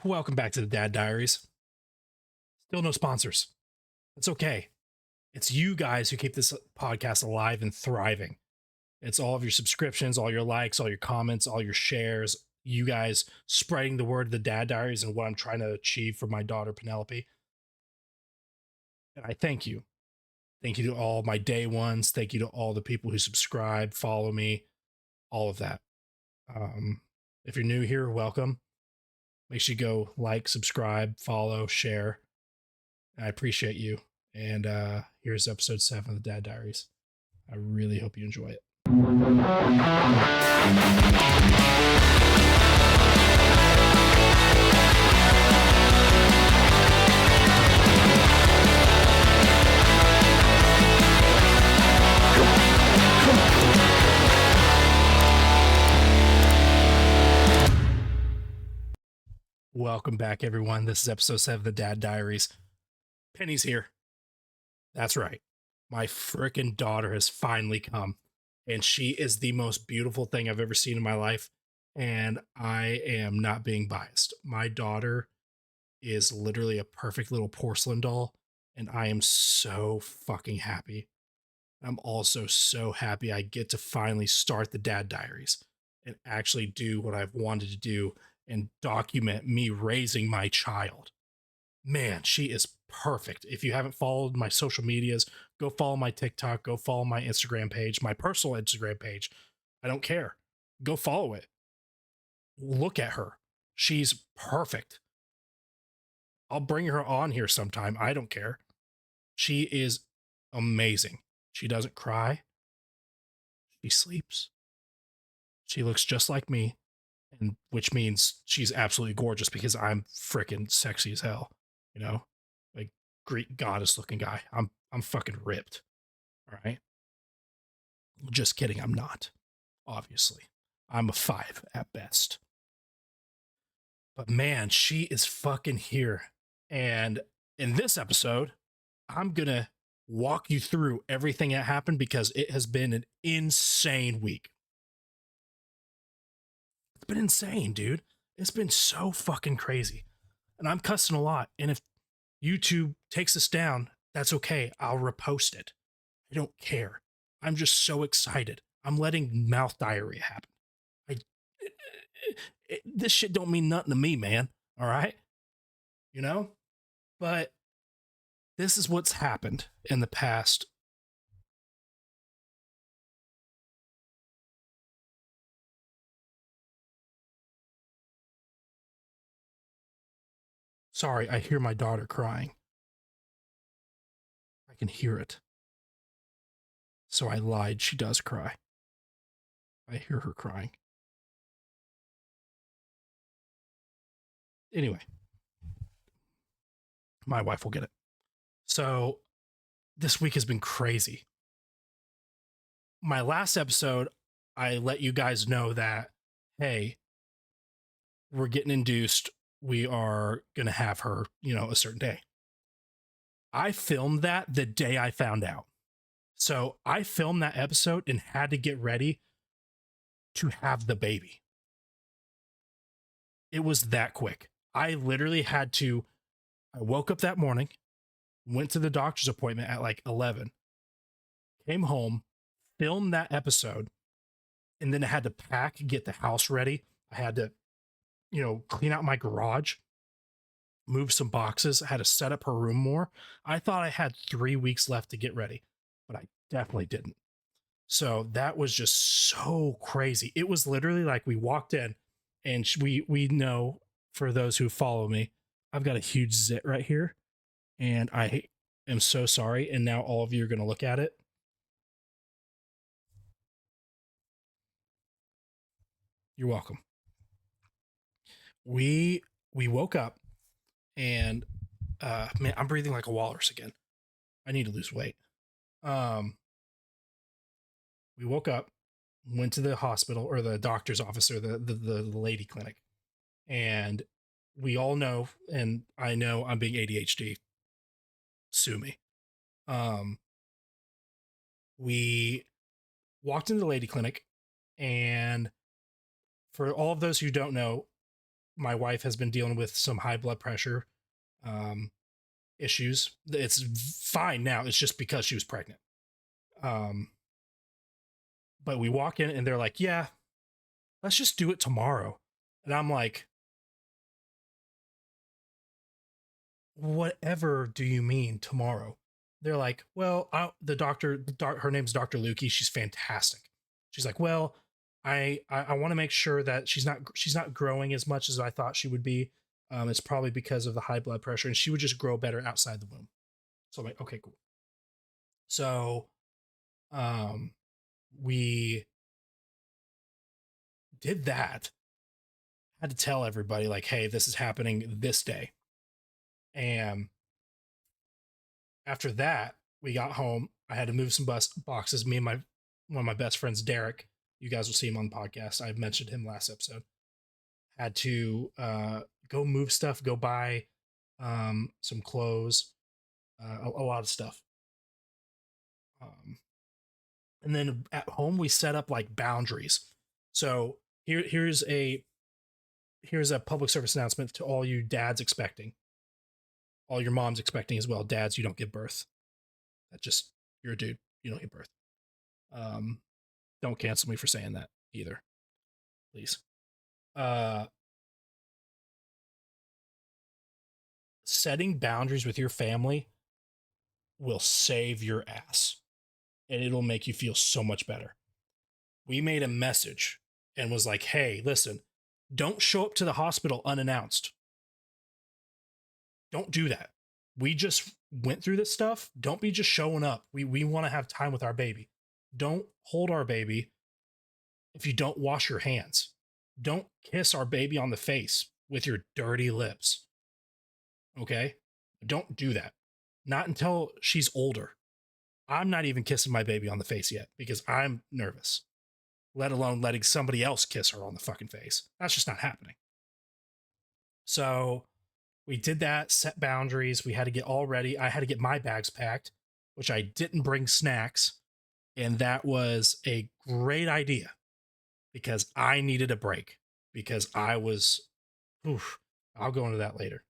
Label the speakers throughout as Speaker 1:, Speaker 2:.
Speaker 1: Welcome back to the Dad Diaries. Still no sponsors. It's okay. It's you guys who keep this podcast alive and thriving. It's all of your subscriptions, all your likes, all your comments, all your shares, you guys spreading the word of the Dad Diaries and what I'm trying to achieve for my daughter, Penelope. And I thank you. Thank you to all my day ones. Thank you to all the people who subscribe, follow me, all of that. Um, if you're new here, welcome. Make sure you go like, subscribe, follow, share. I appreciate you. And here's episode 7 of the Dad Diaries. I really hope you enjoy it. Welcome back, everyone. This is episode 7 of the Dad Diaries. Penny's here. That's right. My freaking daughter has finally come, and she is the most beautiful thing I've ever seen in my life. And I am not being biased. My daughter is literally a perfect little porcelain doll, and I am so fucking happy. I'm also so happy I get to finally start the Dad Diaries and actually do what I've wanted to do and document me raising my child. Man, she is perfect. If you haven't followed my social medias, go follow my TikTok, go follow my Instagram page, my personal Instagram page. I don't care. Go follow it. Look at her. She's perfect. I'll bring her on here sometime. I don't care. She is amazing. She doesn't cry. She sleeps. She looks just like me, and which means she's absolutely gorgeous because I'm freaking sexy as hell, you know? Like Greek goddess looking guy. I'm fucking ripped. All right. Just kidding, I'm not. Obviously. I'm a 5 at best. But man, she is fucking here. And in this episode, I'm going to walk you through everything that happened because it has been an insane week. It's been insane, dude. It's been so fucking crazy. And I'm cussing a lot. And if YouTube takes us down, that's okay. I'll repost it. I don't care. I'm just so excited. I'm letting mouth diarrhea happen. This shit don't mean nothing to me, man. All right. You know, but this is what's happened in the past. Sorry, I hear my daughter crying. I can hear it. So I lied. She does cry. I hear her crying. Anyway, my wife will get it. So this week has been crazy. My last episode, I let you guys know that, hey, we're getting induced. We are going to have her, a certain day. I filmed that the day I found out. So I filmed that episode and had to get ready to have the baby. It was that quick. I literally had to, I woke up that morning, went to the doctor's appointment at like 11, came home, filmed that episode, and then I had to pack, get the house ready. I had to, clean out my garage, move some boxes. I had to set up her room more. I thought I had 3 weeks left to get ready, but I definitely didn't. So that was just so crazy. It was literally like we walked in and we know, for those who follow me, I've got a huge zit right here and I am so sorry. And now all of you are going to look at it. You're welcome. We woke up and man, I'm breathing like a walrus again. I need to lose weight. We woke up, went to the hospital or the doctor's office or the lady clinic, and we all know, and I know I'm being ADHD. Sue me. We walked into the lady clinic, and for all of those who don't know, my wife has been dealing with some high blood pressure um, issues. It's fine now. It's just because she was pregnant. Um, but we walk in and they're like, yeah, let's just do it tomorrow. And I'm like, whatever do you mean tomorrow? They're like, well, her name's Dr. Lukey. She's fantastic. She's like, well, I want to make sure that she's not growing as much as I thought she would be. It's probably because of the high blood pressure, and she would just grow better outside the womb. So I'm like, okay, cool. So um, we did that. Had to tell everybody like, hey, this is happening this day. And after that, we got home. I had to move some boxes. Me and one of my best friends, Derek. You guys will see him on the podcast. I mentioned him last episode. Had to go move stuff, go buy some clothes, a lot of stuff. And then at home, we set up like boundaries. So here's a public service announcement to all you dads expecting, all your moms expecting as well. Dads, you don't give birth. That just you're a dude. You don't give birth. Um, don't cancel me for saying that either, please. Uh, Setting boundaries with your family will save your ass, and it'll make you feel so much better. We made a message and was like, hey, listen, don't show up to the hospital unannounced. Don't do that. We just went through this stuff. Don't be just showing up. We want to have time with our baby. Don't hold our baby if you don't wash your hands. Don't kiss our baby on the face with your dirty lips. Okay? Don't do that. Not until she's older. I'm not even kissing my baby on the face yet because I'm nervous, let alone letting somebody else kiss her on the fucking face. That's just not happening. So we did that, set boundaries. We had to get all ready. I had to get my bags packed, which I didn't bring snacks. And that was a great idea because I needed a break because I was, oof, I'll go into that later.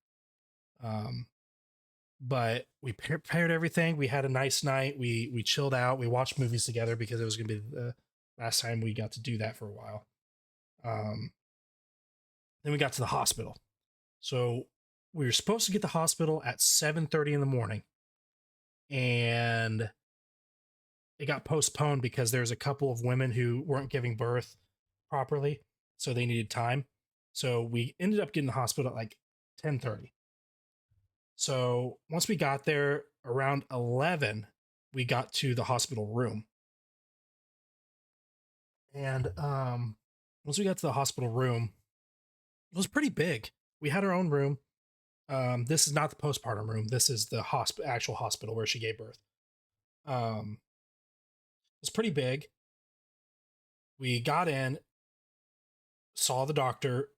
Speaker 1: But we prepared everything. We had a nice night. We chilled out. We watched movies together because it was going to be the last time we got to do that for a while. Then we got to the hospital. So we were supposed to get to the hospital at 7:30 in the morning, and it got postponed because there's a couple of women who weren't giving birth properly, so they needed time. So we ended up getting to the hospital at like 10:30. So once we got there around 11, we got to the hospital room. And once we got to the hospital room, it was pretty big. We had our own room. This is not the postpartum room. This is the actual hospital where she gave birth. It was pretty big. We got in, saw the doctor,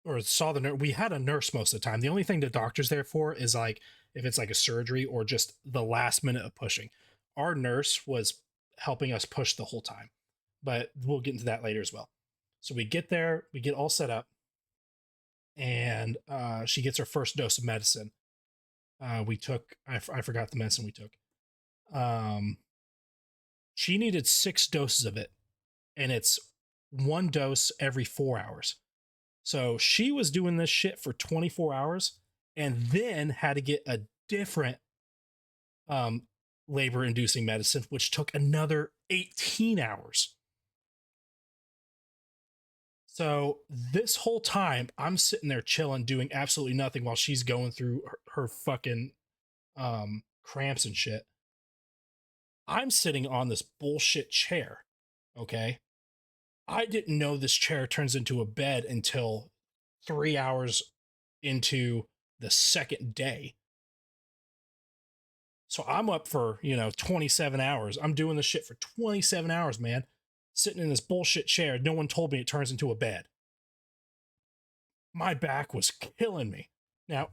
Speaker 1: or saw the nurse. We had a nurse most of the time. The only thing the doctor's there for is like if it's like a surgery or just the last minute of pushing. Our nurse was helping us push the whole time, but we'll get into that later as well. So we get there, we get all set up, and she gets her first dose of medicine. We took, I forgot the medicine we took. She needed 6 doses of it, and it's 1 dose every 4 hours. So she was doing this shit for 24 hours and then had to get a different labor inducing medicine, which took another 18 hours. So this whole time, I'm sitting there chilling, doing absolutely nothing while she's going through her fucking cramps and shit. I'm sitting on this bullshit chair. Okay. I didn't know this chair turns into a bed until 3 hours into the second day. So I'm up for, 27 hours. I'm doing this shit for 27 hours, man. Sitting in this bullshit chair. No one told me it turns into a bed. My back was killing me. Now,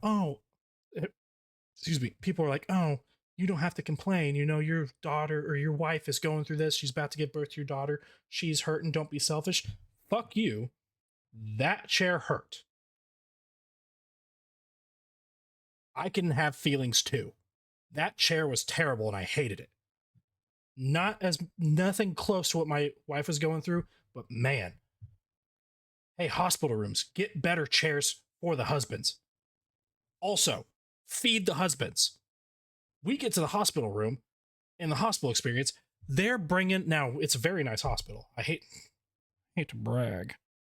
Speaker 1: excuse me. People are like, oh, you don't have to complain. Your daughter or your wife is going through this. She's about to give birth to your daughter. She's hurting. Don't be selfish. Fuck you. That chair hurt. I can have feelings too. That chair was terrible and I hated it. Nothing close to what my wife was going through, but man, hey, hospital rooms, get better chairs for the husbands. Also, feed the husbands. We get to the hospital room in the hospital experience. They're bringing, now it's a very nice hospital. I hate to brag,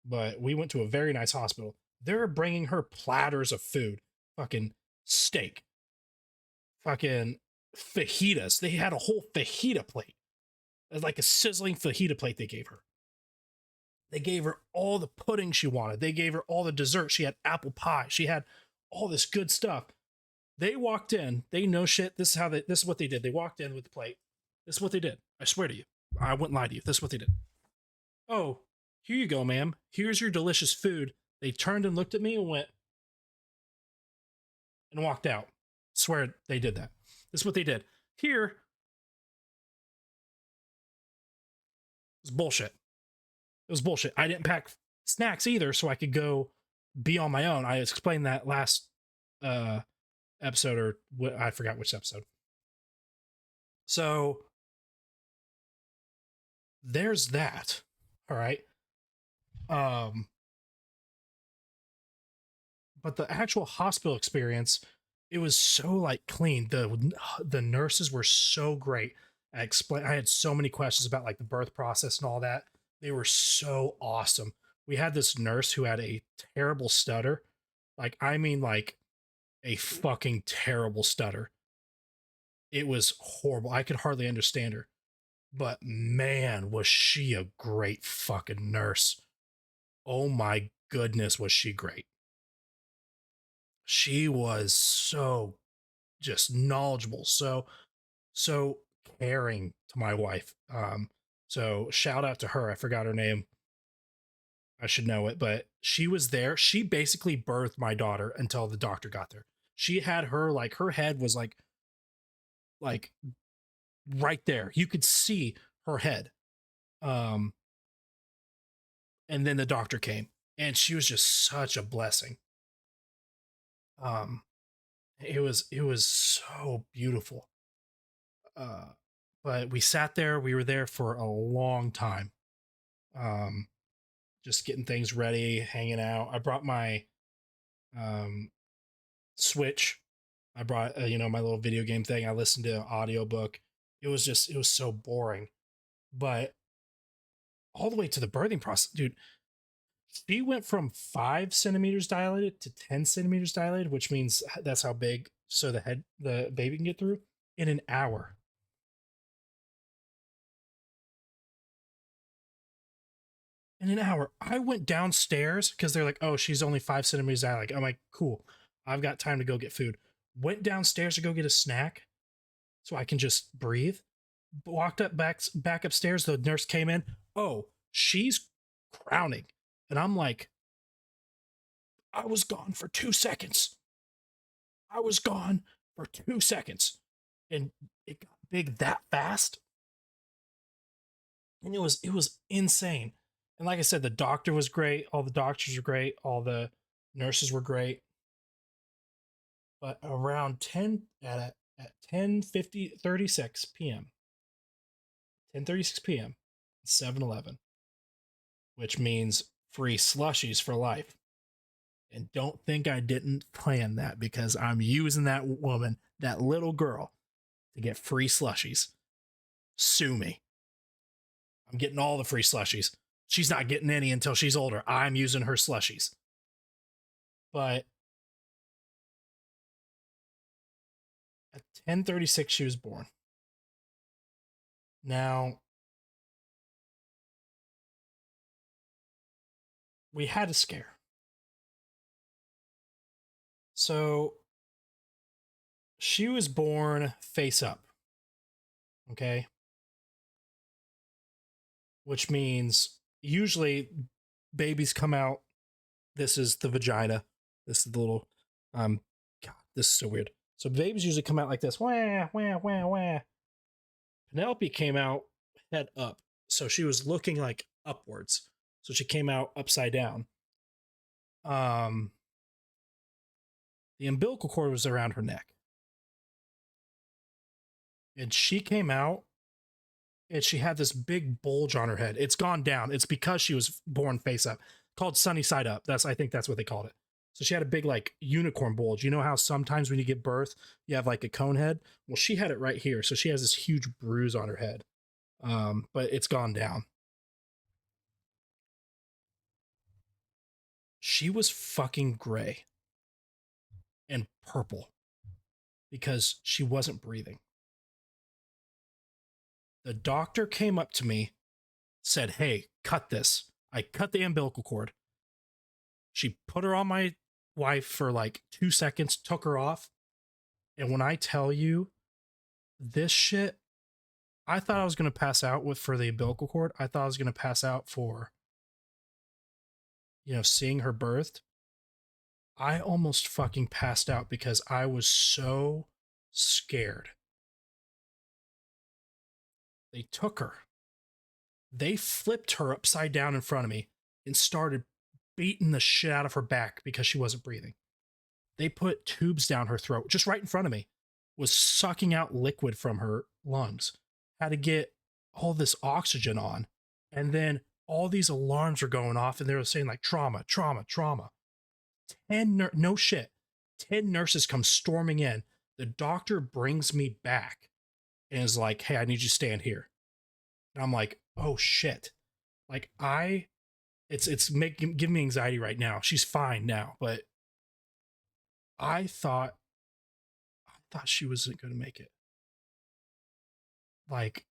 Speaker 1: but we went to a very nice hospital. They're bringing her platters of food, fucking steak, fucking fajitas. They had a whole fajita plate, like a sizzling fajita plate they gave her. They gave her all the pudding she wanted. They gave her all the dessert. She had apple pie. She had all this good stuff. They walked in. They know shit. This is what they did. They walked in with the plate. This is what they did. I swear to you. I wouldn't lie to you. This is what they did. Oh, here you go, ma'am. Here's your delicious food. They turned and looked at me and went and walked out. Swear they did that. This is what they did. Here was bullshit. It was bullshit. I didn't pack snacks either, so I could go be on my own. I explained that last episode, or I forgot which episode. So there's that. All right. But the actual hospital experience, it was so like clean. The nurses were so great. I had so many questions about like the birth process and all that. They were so awesome. We had this nurse who had a terrible stutter. Like, I mean, like a fucking terrible stutter. It was horrible. I could hardly understand her. But man, was she a great fucking nurse. Oh my goodness, was she great. She was so just knowledgeable, so caring to my wife. So shout out to her. I forgot her name. I should know it, but she was there. She basically birthed my daughter until the doctor got there. She had her, like, her head was like right there. You could see her head. And then the doctor came, and she was just such a blessing. Um, it was so beautiful. Uh, but we sat there. We were there for a long time. Um, just getting things ready, hanging out. I brought my um Switch. I brought my little video game thing. I listened to an audiobook. It was so boring. But all the way to the birthing process, dude, she went from 5 centimeters dilated to 10 centimeters dilated, which means that's how big so the baby can get through in an hour. In an hour. I went downstairs because they're like, oh, she's only 5 centimeters dilated. I'm like, cool. I've got time to go get food. Went downstairs to go get a snack so I can just breathe. Walked back upstairs. The nurse came in. Oh, she's crowning. And I'm like, I was gone for 2 seconds. I was gone for 2 seconds. And it got big that fast. And it was insane. And like I said, the doctor was great. All the doctors were great. All the nurses were great. But around 10:36 p.m. 10:36 p.m. 7-Eleven, which means free slushies for life. And don't think I didn't plan that, because I'm using that woman, that little girl, to get free slushies. Sue me. I'm getting all the free slushies. She's not getting any until she's older. I'm using her slushies. But at 10:36 she was born. Now, we had a scare. So she was born face up. Okay? Which means usually babies come out. This is the vagina. This is the little God, this is so weird. So babies usually come out like this. Wah, wah, wah, wah. Penelope came out head up. So she was looking like upwards. So she came out upside down. The umbilical cord was around her neck. And she came out and she had this big bulge on her head. It's gone down. It's because she was born face up, called sunny side up. I think that's what they called it. So she had a big like unicorn bulge. You know how sometimes when you give birth, you have like a cone head? Well, she had it right here. So she has this huge bruise on her head. But it's gone down. She was fucking gray and purple because she wasn't breathing. The doctor came up to me, said, "Hey, cut this." I cut the umbilical cord. She put her on my wife for like 2 seconds, took her off. And when I tell you this shit, I thought I was going to pass out for the umbilical cord. I thought I was going to pass out for, seeing her birthed. I almost fucking passed out because I was so scared. They took her. They flipped her upside down in front of me and started beating the shit out of her back because she wasn't breathing. They put tubes down her throat, just right in front of me, was sucking out liquid from her lungs. Had to get all this oxygen on. And then all these alarms were going off and they were saying like trauma, trauma, trauma. 10 nurses come storming in. The doctor brings me back and is like, "Hey, I need you to stand here." And I'm like, "Oh shit." Like it's giving me anxiety right now. She's fine now, but I thought she wasn't going to make it. Like,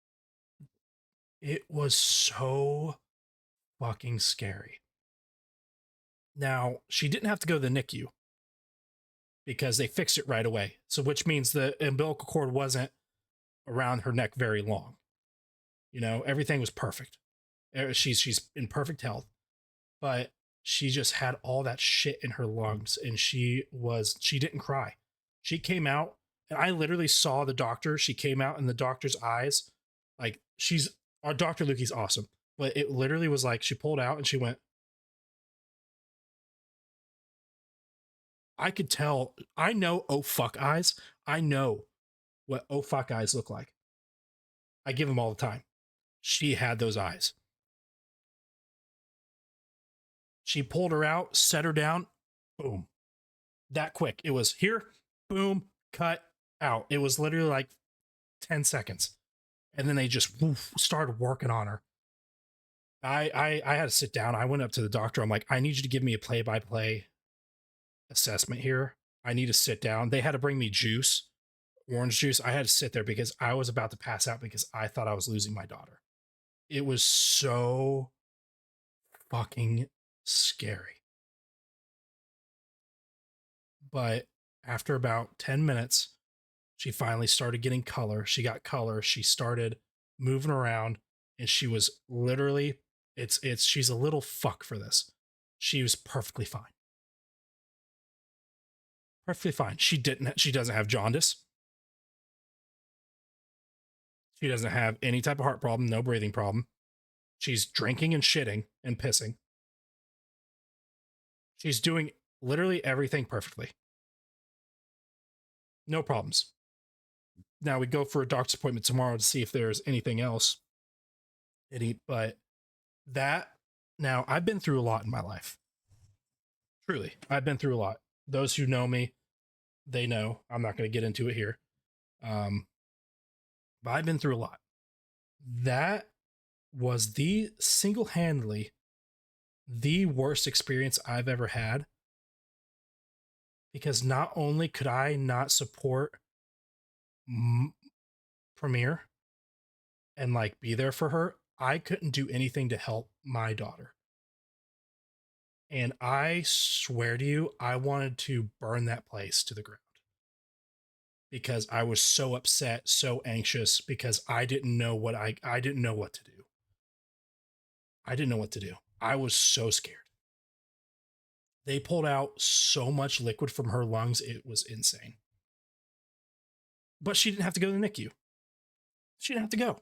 Speaker 1: it was so fucking scary. Now, she didn't have to go to the NICU because they fixed it right away. So, which means the umbilical cord wasn't around her neck very long. Everything was perfect. She's in perfect health, but she just had all that shit in her lungs, and she didn't cry. She came out, and I literally saw the doctor. She came out, and the doctor's eyes, like our Dr. Lukey's awesome, but it literally was like she pulled out and she went. I could tell. I know. Oh fuck eyes. I know what oh fuck eyes look like. I give them all the time. She had those eyes. She pulled her out, set her down, boom. That quick. It was here, boom, cut, out. It was literally like 10 seconds. And then they just started working on her. I had to sit down. I went up to the doctor. I'm like, "I need you to give me a play-by-play assessment here. I need to sit down." They had to bring me juice, orange juice. I had to sit there because I was about to pass out because I thought I was losing my daughter. It was so fucking scary. But after about 10 minutes, she finally started getting color. She got color. She started moving around, and she was literally, she's a little fuck for this. She was perfectly fine. Perfectly fine. She doesn't have jaundice. She doesn't have any type of heart problem, no breathing problem. She's drinking and shitting and pissing. She's doing literally everything perfectly. No problems. Now we go for a doctor's appointment tomorrow to see if there's anything else. But now I've been through a lot in my life. Truly, I've been through a lot. Those who know me, they know. I'm not going to get into it here. But I've been through a lot. That was single-handedly the worst experience I've ever had, because not only could I not support Premiere and like be there for her, I couldn't do anything to help my daughter. And I swear to you, I wanted to burn that place to the ground because I was so upset, so anxious, because I didn't know what I didn't know what to do. I didn't know what to do. I was so scared. They pulled out so much liquid from her lungs, it was insane. But she didn't have to go to the NICU. She didn't have to go.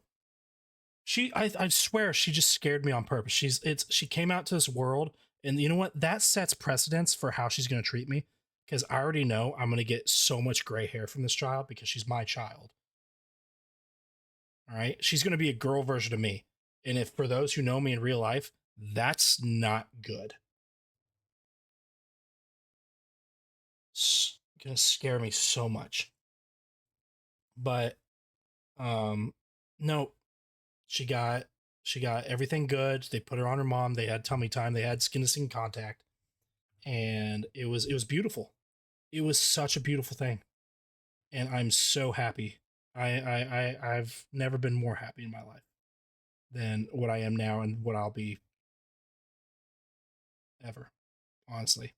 Speaker 1: I swear she just scared me on purpose. She came out to this world, and you know what? That sets precedence for how she's going to treat me. because I already know I'm going to get so much gray hair from this child because she's my child. All right. She's going to be a girl version of me. And if for those who know me in real life, that's not good. It's going to scare me so much. But no, she got everything good. They put her on her mom. They had tummy time. They had skin to skin contact, and it was beautiful. It was such a beautiful thing, and I'm so happy. I've never been more happy in my life than what I am now and what I'll be ever, honestly.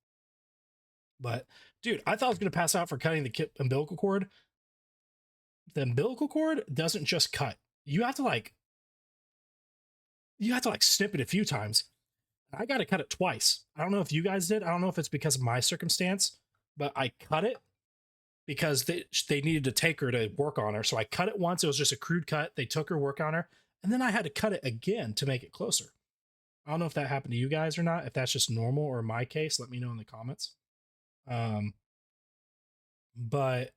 Speaker 1: But dude, I thought I was gonna pass out for cutting the umbilical cord. The umbilical cord doesn't just cut. You have to like snip it a few times. I got to cut it twice. I don't know if you guys did. I don't know if it's because of my circumstance, but I cut it because they needed to take her to work on her. So I cut it once. It was just a crude cut. They took her, work on her, and then I had to cut it again to make it closer. I don't know if that happened to you guys or not. If that's just normal or my case, let me know in the comments. Um, but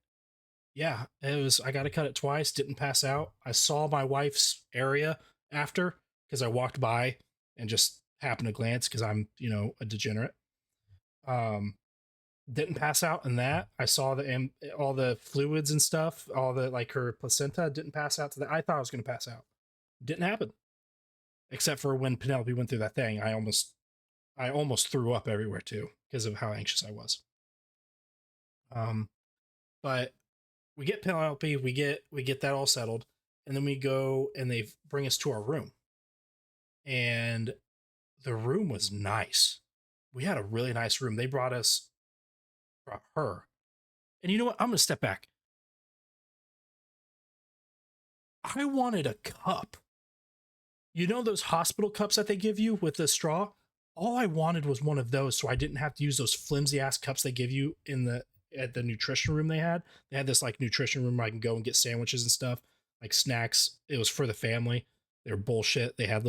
Speaker 1: yeah, it was. I got to cut it twice. Didn't pass out. I saw my wife's area after because I walked by and just happened to glance because I'm a degenerate. Um, didn't pass out in that. I saw all the fluids and stuff, all the like her placenta didn't pass out to that. I thought I was going to pass out. Didn't happen. Except for when Penelope went through that thing, I almost threw up everywhere too because of how anxious I was. Um, but we get Penelope, we get that all settled, and then we go and they bring us to our room. And the room was nice. We had a really nice room. They brought her. And you know what? I'm going to step back. I wanted a cup. You know those hospital cups that they give you with the straw? All I wanted was one of those so I didn't have to use those flimsy ass cups they give you at the nutrition room they had. They had this like nutrition room where I can go and get sandwiches and stuff, like snacks. It was for the family. They were bullshit. They had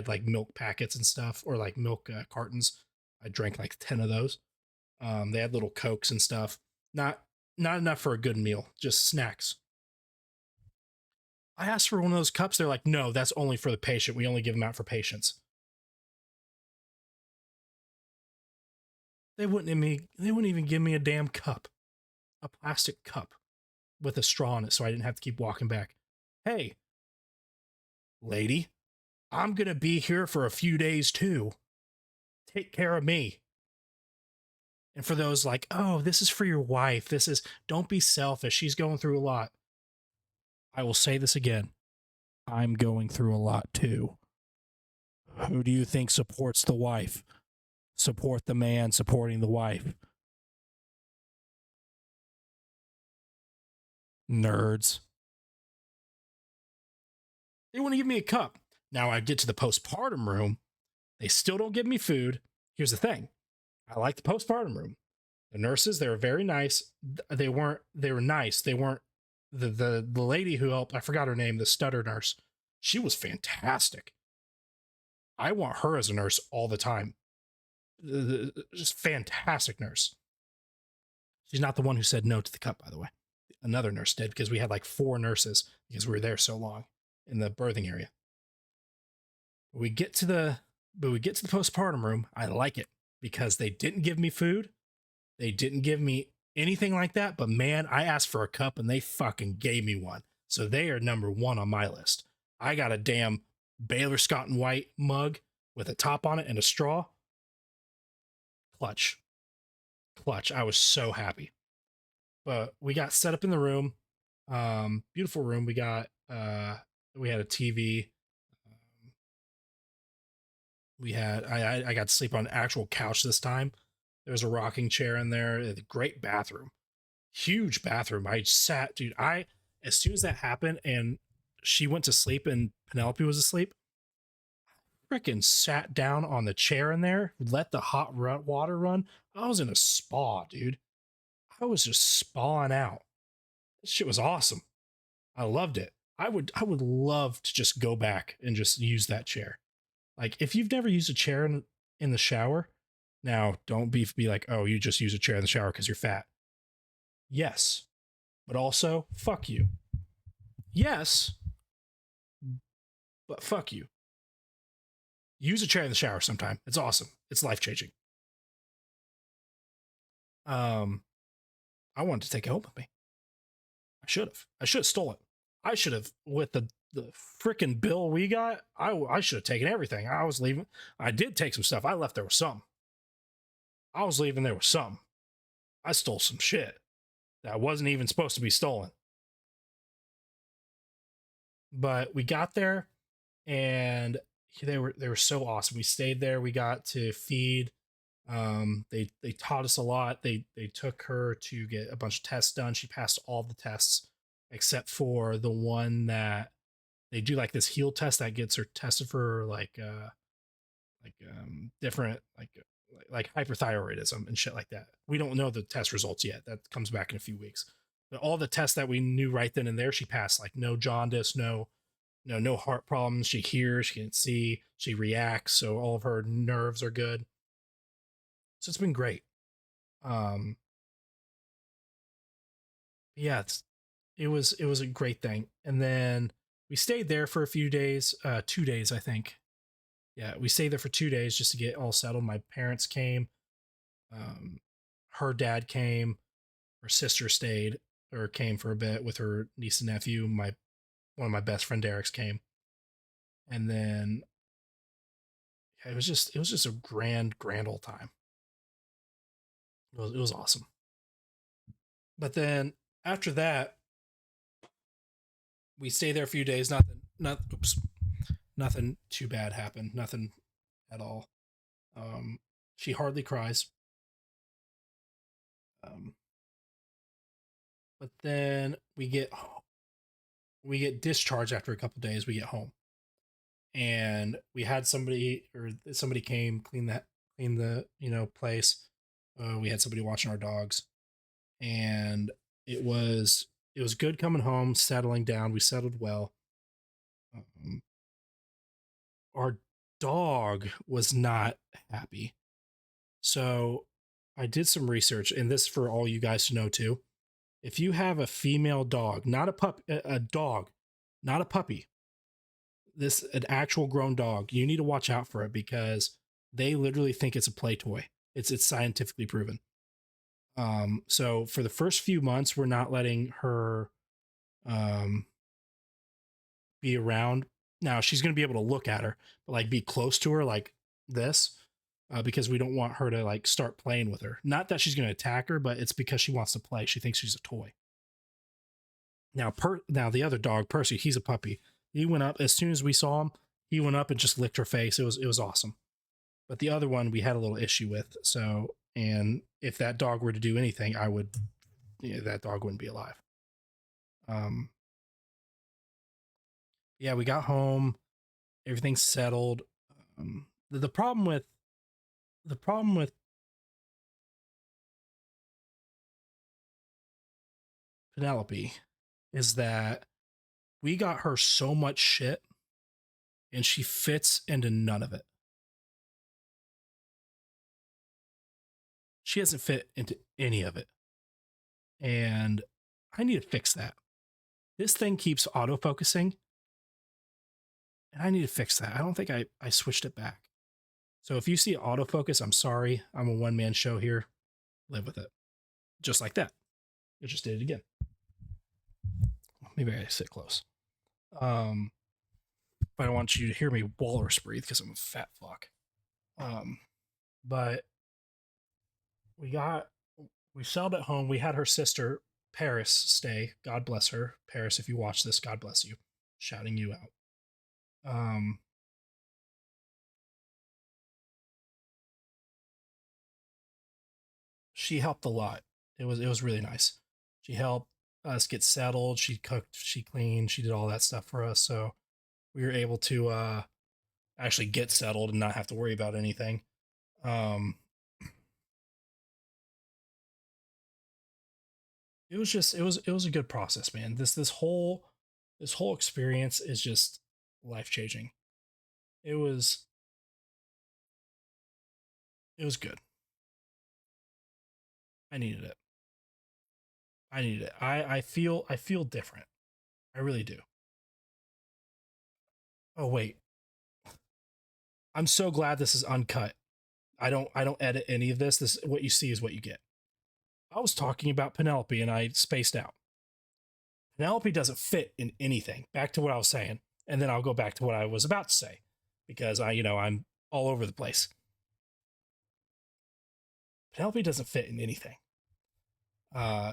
Speaker 1: like milk packets and stuff or like milk cartons. I drank like 10 of those. They had little Cokes and stuff. Not not enough for a good meal, just snacks. I asked for one of those cups. They're like, no, that's only for the patient. We only give them out for patients. They wouldn't even give me a damn cup. A plastic cup with a straw in it so I didn't have to keep walking back. Hey, lady, I'm gonna be here for a few days too. Take care of me. And for those like, oh, this is for your wife. Don't be selfish. She's going through a lot. I will say this again. I'm going through a lot too. Who do you think supports the wife? Support the man supporting the wife. Nerds. They want to give me a cup. Now I get to the postpartum room. They still don't give me food. Here's the thing. I like the postpartum room. The nurses, they were very nice. They were nice. They weren't the lady who helped, I forgot her name, the stutter nurse. She was fantastic. I want her as a nurse all the time. Just fantastic nurse. She's not the one who said no to the cup, by the way. Another nurse did because we had like 4 nurses because we were there so long in the birthing area. We get to the postpartum room. I like it because they didn't give me food. They didn't give me anything like that. But man, I asked for a cup and they fucking gave me one. So they are number 1 on my list. I got a damn Baylor Scott and White mug with a top on it and a straw. Clutch. I was so happy. But we got set up in the room. Beautiful room. We had a TV. I got to sleep on an actual couch this time. There was a rocking chair in there. A great bathroom. Huge bathroom. I sat, dude. As soon as that happened and she went to sleep and Penelope was asleep, freaking sat down on the chair in there, let the hot water run. I was in a spa, dude. I was just spawing out. This shit was awesome. I loved it. I would love to just go back and just use that chair. Like if you've never used a chair in the shower, Now, don't be like, oh, you just use a chair in the shower because you're fat. Yes, but also fuck you. Yes, but fuck you. Use a chair in the shower sometime. It's awesome. It's life changing. Um, I wanted to take it home with me. I should have. I should have stole it. I should have with the freaking bill we got. I should have taken everything. I was leaving. I did take some stuff. I left there with some. I was leaving there with some. I stole some shit that wasn't even supposed to be stolen. But we got there and they were so awesome. We stayed there. We got to feed. They taught us a lot. They took her to get a bunch of tests done. She passed all the tests except for the one that they do like this heel test that gets her tested for different like hyperthyroidism and shit like that. We don't know the test results yet. That comes back in a few weeks. But all the tests that we knew right then and there, she passed. Like no jaundice, no heart problems. She hears, she can see, she reacts. So all of her nerves are good. So it's been great. Um, yeah, it was a great thing. And then we stayed there for a few days, 2 days, I think. Yeah, we stayed there for 2 days just to get all settled. My parents came. Um, her dad came. Her sister stayed or came for a bit with her niece and nephew. My one of my best friend Derek's came, and then yeah, it was just a grand old time. It was awesome. But then after that, we stayed there a few days. Nothing too bad happened. Nothing at all. Um, she hardly cries. Um, but then we get discharged after a couple days. We get home, and we had somebody came clean the place. We had somebody watching our dogs, and it was it was good coming home, settling down. We settled well. Um, our dog was not happy, so I did some research, and this for all you guys to know too. If you have a female dog, not a pup, a dog, not a puppy, this an actual grown dog, you need to watch out for it because they literally think it's a play toy. It's scientifically proven. So for the first few months, we're not letting her um be around. Now she's gonna be able to look at her, but like be close to her like this. Because we don't want her to like start playing with her. Not that she's going to attack her, but it's because she wants to play. She thinks she's a toy. Now the other dog, Percy, he's a puppy. He went up as soon as we saw him. He went up and just licked her face. It was awesome. But the other one we had a little issue with. So, and if that dog were to do anything, that dog wouldn't be alive. Um, yeah, we got home. Everything's settled. The problem with Penelope is that we got her so much shit and she fits into none of it. She hasn't fit into any of it. And I need to fix that. This thing keeps auto focusing and I need to fix that. I don't think I switched it back. So if you see autofocus, I'm sorry. I'm a one man show here. Live with it. Just like that. It just did it again. Maybe I sit close. But I don't want you to hear me walrus breathe because I'm a fat fuck. But we got we settled at home. We had her sister Paris stay. God bless her, Paris. If you watch this, God bless you. Shouting you out. Um, she helped a lot. It was really nice. She helped us get settled. She cooked, she cleaned, she did all that stuff for us. So we were able to actually get settled and not have to worry about anything. Um, it was a good process, man. This whole experience is just life changing. It was it was good. I needed it. I needed it. I feel different. I really do. Oh wait. I'm so glad this is uncut. I don't edit any of this. This what you see is what you get. I was talking about Penelope and I spaced out. Penelope doesn't fit in anything. Back to what I was saying. And then I'll go back to what I was about to say because I'm all over the place. Penelope doesn't fit in anything.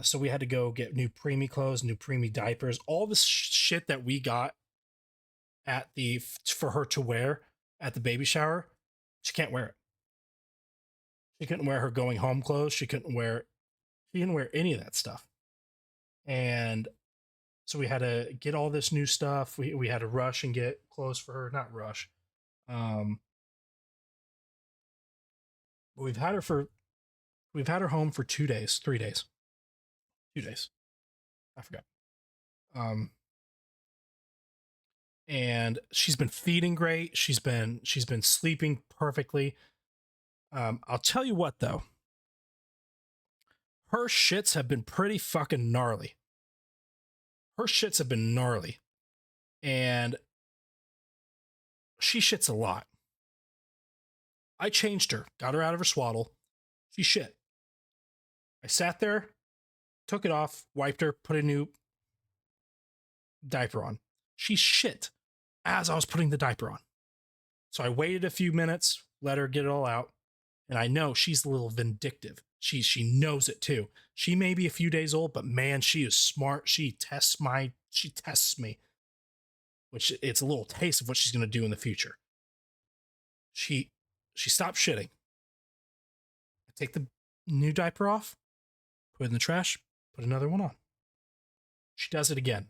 Speaker 1: So we had to go get new preemie clothes, new preemie diapers, all this shit that we got at the for her to wear at the baby shower. She can't wear it. She couldn't wear her going home clothes. She didn't wear any of that stuff. And so we had to get all this new stuff. We had to rush and get clothes for her. Not rush. Um, but we've had her home for 2 days, 3 days, 2 days. I forgot. Um, and she's been feeding great. She's been sleeping perfectly. I'll tell you what though, her shits have been pretty fucking gnarly. Her shits have been gnarly, and she shits a lot. I changed her, got her out of her swaddle. She shit. I sat there, took it off, wiped her, put a new diaper on. She shit as I was putting the diaper on. So I waited a few minutes, let her get it all out, and I know she's a little vindictive. She knows it too. She may be a few days old, but man, she is smart. She tests me, which it's a little taste of what she's gonna do in the future. She she stopped shitting. I take the new diaper off, put it in the trash, put another one on. She does it again.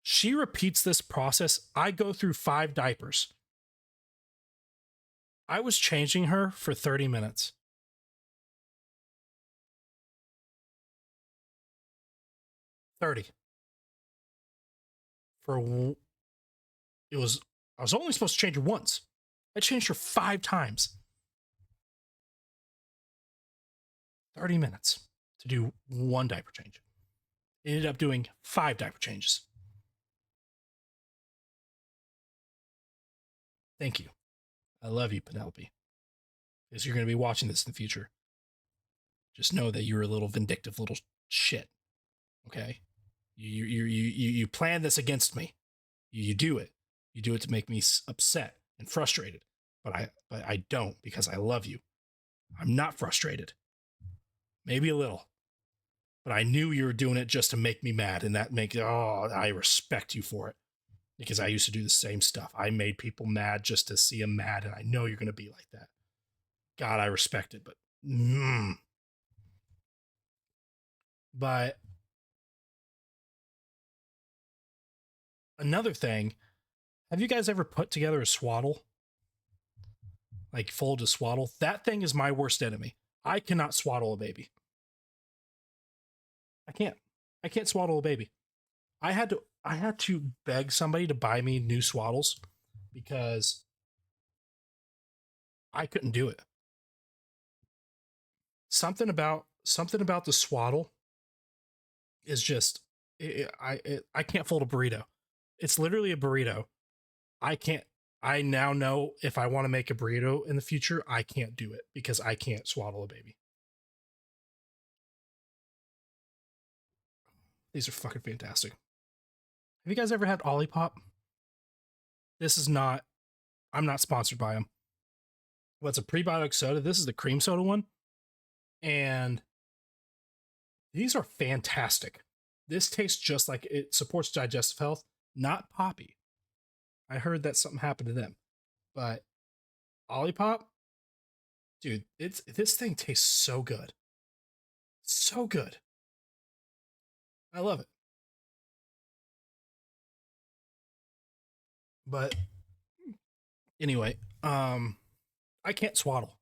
Speaker 1: She repeats this process. I go through 5 diapers. I was changing her for 30 minutes. 30. For it was I was only supposed to change her once. I changed her 5 times. 30 minutes to do one diaper change. Ended up doing 5 diaper changes. Thank you. I love you, Penelope. Because you're going to be watching this in the future. Just know that you're a little vindictive little shit. Okay? You plan this against me. You do it. You do it to make me upset and frustrated. But I don't because I love you. I'm not frustrated. Maybe a little. But I knew you were doing it just to make me mad, and I respect you for it. Because I used to do the same stuff. I made people mad just to see them mad, and I know you're gonna be like that. God, I respect it, but another thing, have you guys ever put together a swaddle? Like fold a swaddle? That thing is my worst enemy. I cannot swaddle a baby. I can't. I can't swaddle a baby. I had to beg somebody to buy me new swaddles because I couldn't do it. Something about the swaddle is just I can't fold a burrito. It's literally a burrito. I can't. I now know if I want to make a burrito in the future, I can't do it because I can't swaddle a baby. These are fucking fantastic. Have you guys ever had Olipop? This is not. I'm not sponsored by them. What's a prebiotic soda? This is the cream soda one, and these are fantastic. This tastes just like it supports digestive health, not Poppy. I heard that something happened to them, but Olipop, dude, it's this thing tastes so good, so good. I love it. But anyway, I can't swaddle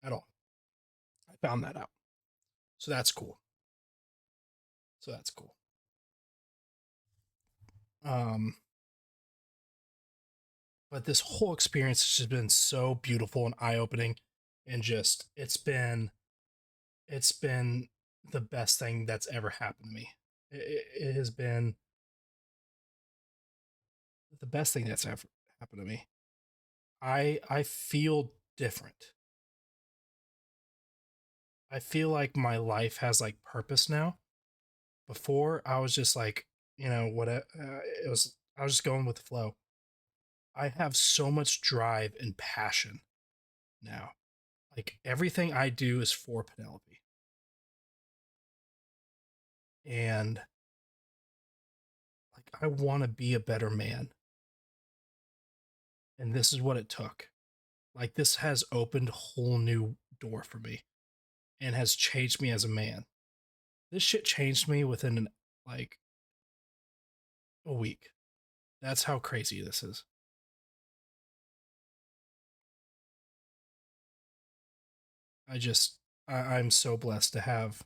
Speaker 1: at all. I found that out, so that's cool. So that's cool. Um, but this whole experience has just been so beautiful and eye opening. and just it's been the best thing that's ever happened to me. It has been the best thing that's ever happened to me. I feel different. I feel like my life has like purpose now. Before I was just like, what it was. I was just going with the flow. I have so much drive and passion now. Like everything I do is for Penelope, and like I want to be a better man. And this is what it took. Like this has opened a whole new door for me and has changed me as a man. This shit changed me within like a week. That's how crazy this is. I just I'm so blessed to have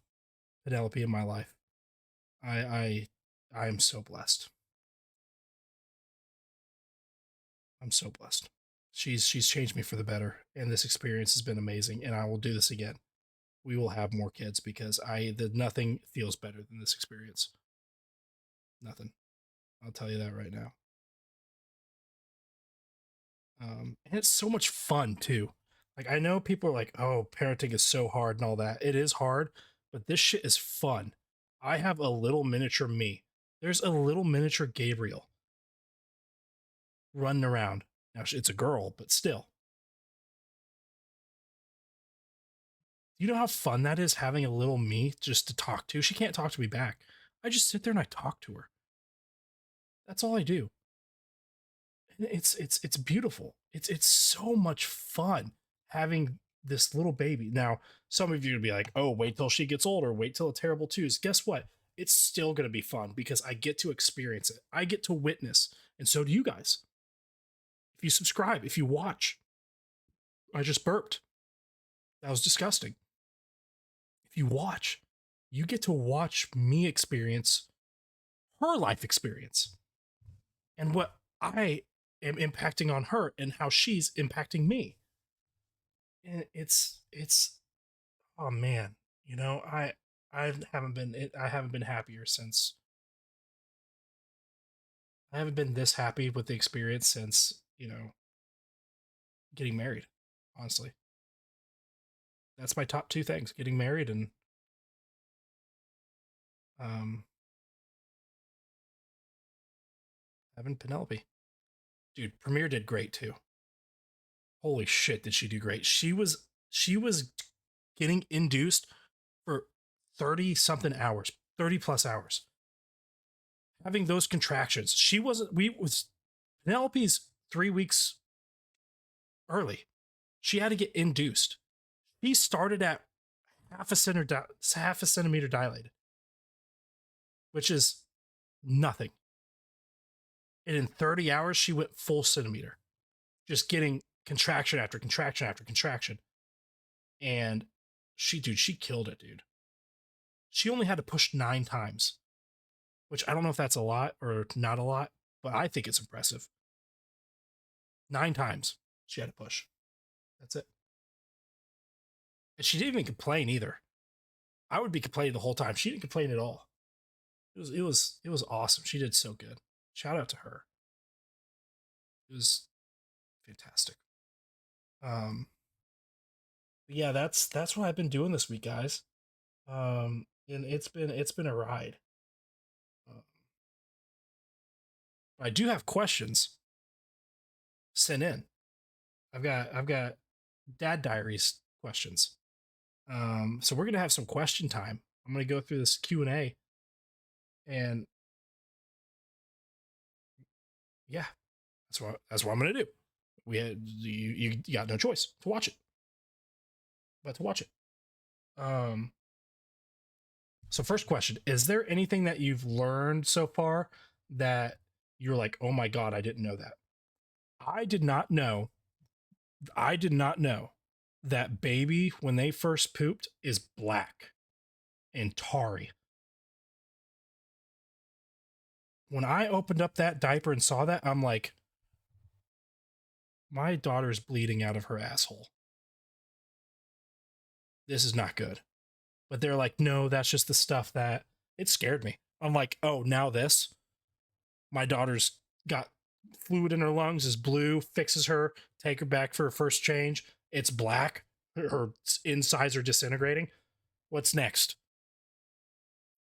Speaker 1: Penelope in my life. I'm so blessed. I'm so blessed. She's changed me for the better, and this experience has been amazing. And I will do this again. We will have more kids because nothing feels better than this experience. Nothing. I'll tell you that right now. And it's so much fun too. Like I know people are like, "Oh, parenting is so hard and all that." It is hard, but this shit is fun. I have a little miniature me. There's a little miniature Gabriel running around. Now it's a girl, but still. You know how fun that is having a little me just to talk to? She can't talk to me back. I just sit there and I talk to her. That's all I do. And it's beautiful. It's so much fun having this little baby. Now, some of you would be like, "Oh, wait till she gets older. Wait till a terrible twos." Guess what? It's still going to be fun because I get to experience it. I get to witness, and so do you guys. If you subscribe, if you watch, I just burped. That was disgusting. If you watch, you get to watch me experience her life experience and what I am impacting on her and how she's impacting me. And it's oh man, I haven't been happier since I haven't been this happy with the experience since, getting married. Honestly. That's my top two things, getting married and um having Penelope. Dude, Premiere did great too. Holy shit, did she do great. She was getting induced for 30 something hours, 30 plus hours. Having those contractions. She wasn't we was Penelope's 3 weeks early. She had to get induced. She started at half a centimeter dilated, which is nothing. And in 30 hours, she went full centimeter, just getting contraction after contraction after contraction. And she killed it, dude. She only had to push 9 times, which I don't know if that's a lot or not a lot, but I think it's impressive. 9 times she had to push. That's it. And she didn't even complain either. I would be complaining the whole time. She didn't complain at all. It was awesome. She did so good. Shout out to her. It was fantastic. Um, yeah, that's what I've been doing this week, guys. And it's been a ride. Uh, I do have questions sent in. I've got dad diaries questions. So we're gonna have some question time. I'm gonna go through this Q&A, and yeah, that's what I'm gonna do. You got no choice to watch it, but to watch it. Um, so first question: is there anything that you've learned so far that you're like, oh my god, I didn't know that? I did not know. I did not know that baby when they first pooped is black and tarry. When I opened up that diaper and saw that, I'm like, my daughter's bleeding out of her asshole. this is not good. But they're like, no, that's just the stuff that it scared me. I'm like, oh, now this. My daughter's got fluid in her lungs, is blue, fixes her, take her back for her first change. It's black. Her insides are disintegrating. What's next?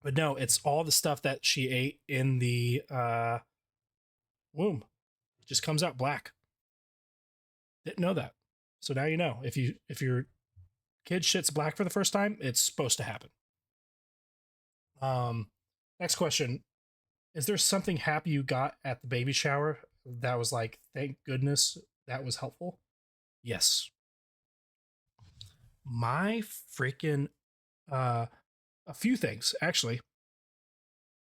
Speaker 1: But no, it's all the stuff that she ate in the womb. It just comes out black. Didn't know that. So now you know. If your kid shits black for the first time, it's supposed to happen. Um, Next question: is there something happy you got at the baby shower that was like, thank goodness that was helpful? Yes. My freaking uh a few things actually.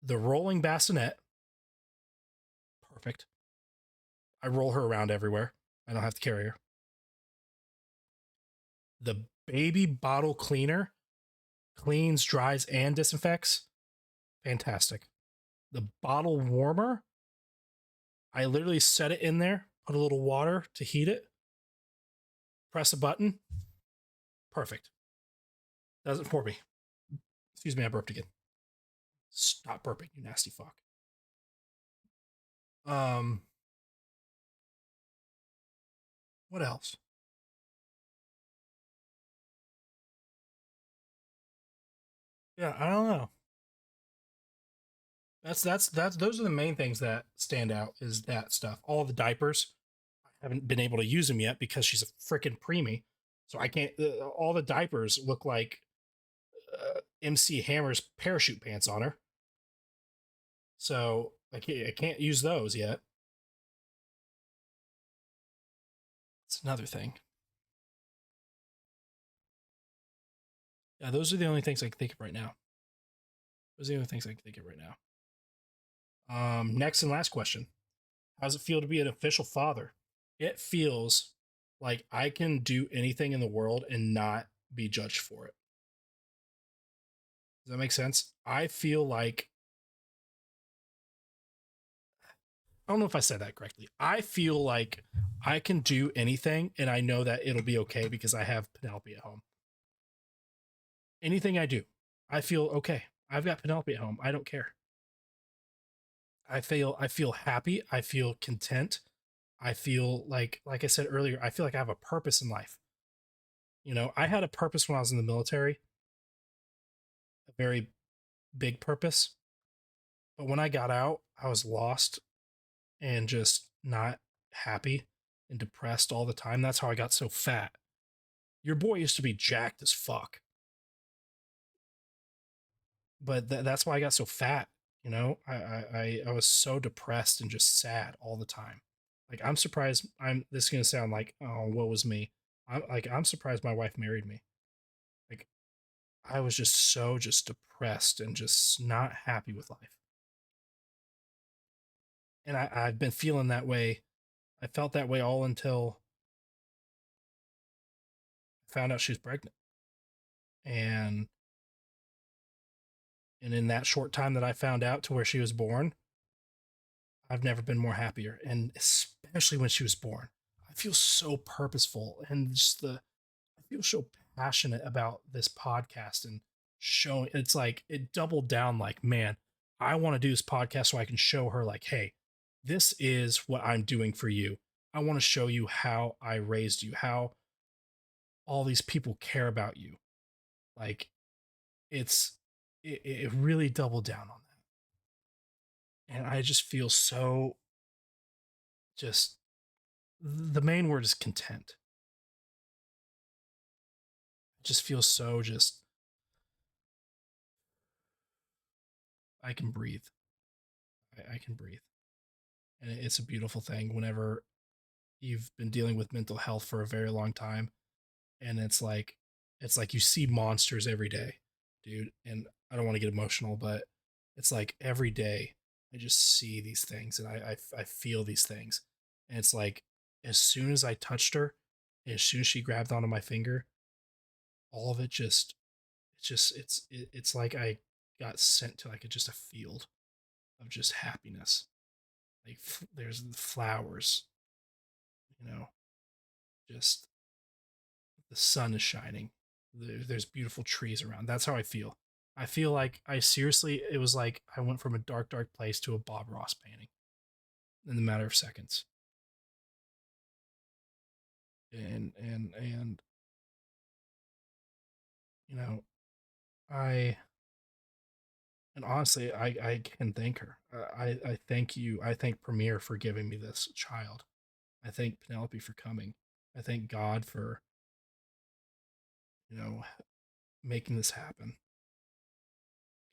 Speaker 1: The rolling bassinet, perfect. I roll her around everywhere. I don't have to carry her. The baby bottle cleaner cleans, dries, and disinfects. Fantastic. The bottle warmer, I literally set it in there, put a little water to heat it, press a button. Perfect. Does it for me. Excuse me, I burped again. Stop burping, you nasty fuck. Um, what else? Yeah, I don't know. That's those are the main things that stand out is that stuff. All the diapers, I haven't been able to use them yet because she's a freaking preemie, so I can't. All the diapers look like MC Hammer's parachute pants on her, so I can't use those yet. That's another thing. Yeah, those are the only things I can think of right now. Those are the only things I can think of right now. Next and last question: how does it feel to be an official father? It feels like I can do anything in the world and not be judged for it. Does that make sense? I feel like I don't know if I said that correctly. I feel like I can do anything and I know that it'll be okay because I have Penelope at home. Anything I do, I feel okay. I've got Penelope at home. I don't care. I feel happy. I feel content. I feel like I said earlier, I feel like I have a purpose in life. I had a purpose when I was in the military, a very big purpose. But when I got out, I was lost and just not happy and depressed all the time. That's how I got so fat. Your boy used to be jacked as fuck, but that's why I got so fat. I was so depressed and just sad all the time. Like I'm surprised. This is gonna sound like, oh, what was me? I'm surprised my wife married me. Like I was just depressed and just not happy with life. And I've been feeling that way. I felt that way all until I found out she was pregnant. And in that short time that I found out to where she was born, I've never been more happier. And especially when she was born, I feel so purposeful and just I feel so passionate about this podcast and showing it's like it doubled down like, man, I want to do this podcast so I can show her like, hey, this is what I'm doing for you. I want to show you how I raised you, how all these people care about you. Like it's it really doubled down on that. And I just feel so just the main word is content. I just feel so just I can breathe. I can breathe. And it's a beautiful thing whenever you've been dealing with mental health for a very long time and it's like you see monsters every day, dude. And I don't want to get emotional, but it's like every day I just see these things and I feel these things. And it's like as soon as I touched her, as soon as she grabbed onto my finger, all of it it's like I got sent to like just a field of just happiness. Like there's the flowers, you know, just the sun is shining, There's beautiful trees around. That's how I feel. I feel like I seriously, it was like I went from a dark, dark place to a Bob Ross painting in the matter of seconds. And you know, I and honestly, I can thank her. I thank you. I thank Premiere for giving me this child. I thank Penelope for coming. I thank God for, you know, making this happen.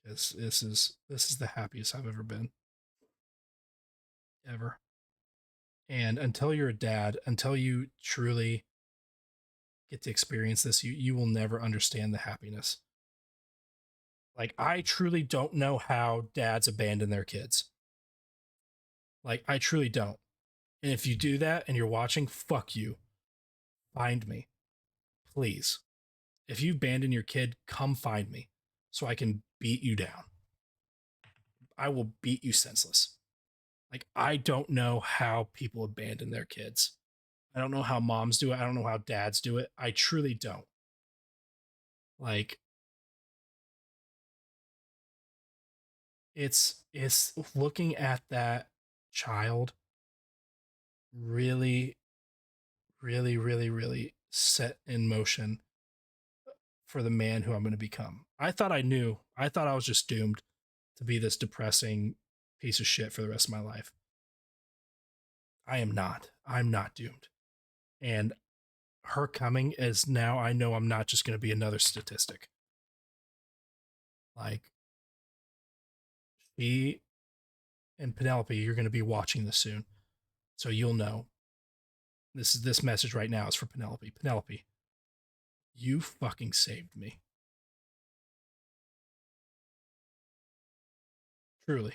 Speaker 1: Because this is the happiest I've ever been, ever. And until you're a dad, until you truly get to experience this, you will never understand the happiness. Like, I truly don't know how dads abandon their kids. Like, I truly don't. And if you do that and you're watching, fuck you. Find me, please. If you abandon your kid, come find me so I can beat you down. I will beat you senseless. Like, I don't know how people abandon their kids. I don't know how moms do it. I don't know how dads do it. I truly don't. Like, it's looking at that child really, really, really, really set in motion for the man who I'm going to become. I thought I knew. I thought I was just doomed to be this depressing piece of shit for the rest of my life. I am not. I'm not doomed. And her coming is now I know I'm not just going to be another statistic. Like, she and Penelope, you're going to be watching this soon. So you'll know. This message right now is for Penelope. Penelope, you fucking saved me. Truly.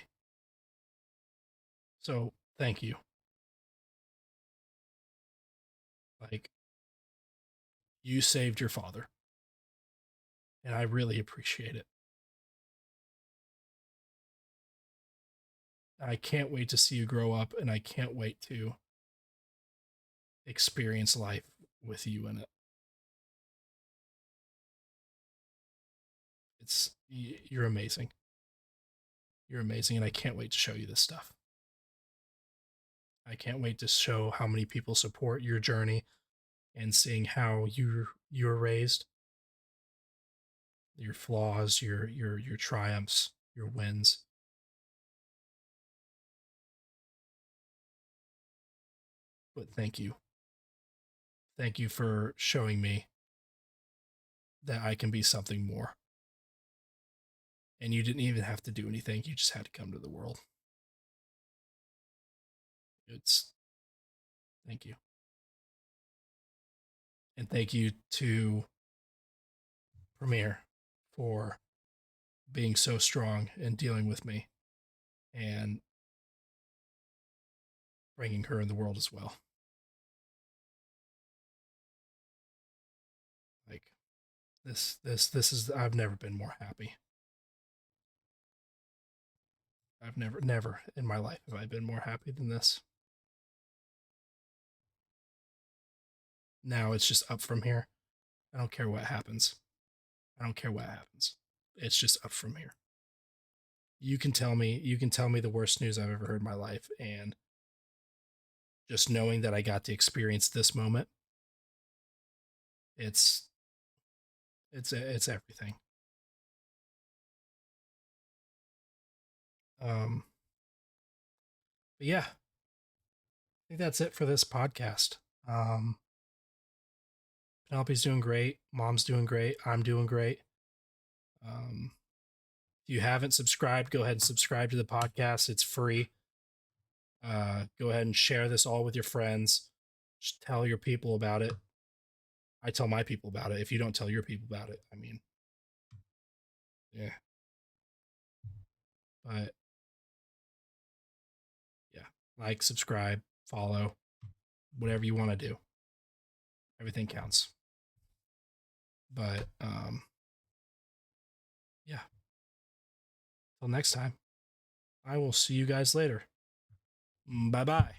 Speaker 1: So thank you. Like, you saved your father. And I really appreciate it. I can't wait to see you grow up, and I can't wait to experience life with you in it. You're amazing. You're amazing, and I can't wait to show you this stuff. I can't wait to show how many people support your journey and seeing how you're raised, your flaws, your triumphs, your wins. But thank you. Thank you for showing me that I can be something more. And you didn't even have to do anything. You just had to come to the world. It's Thank you. And thank you to Premiere for being so strong and dealing with me and bringing her in the world as well. Like, this is I've never been more happy. I've never in my life have I been more happy than this. Now it's just up from here. I don't care what happens. I don't care what happens. It's just up from here. You can tell me the worst news I've ever heard in my life, and just knowing that I got to experience this moment, it's it's everything. But yeah, I think that's it for this podcast. Um, Penelope's doing great. Mom's doing great. I'm doing great. Um, if you haven't subscribed, go ahead and subscribe to the podcast. It's free. Go ahead and share this all with your friends. Just tell your people about it. I tell my people about it. If you don't tell your people about it, I mean, yeah. But yeah, like, subscribe, follow, whatever you want to do. Everything counts. But yeah. Till next time, I will see you guys later. Bye bye.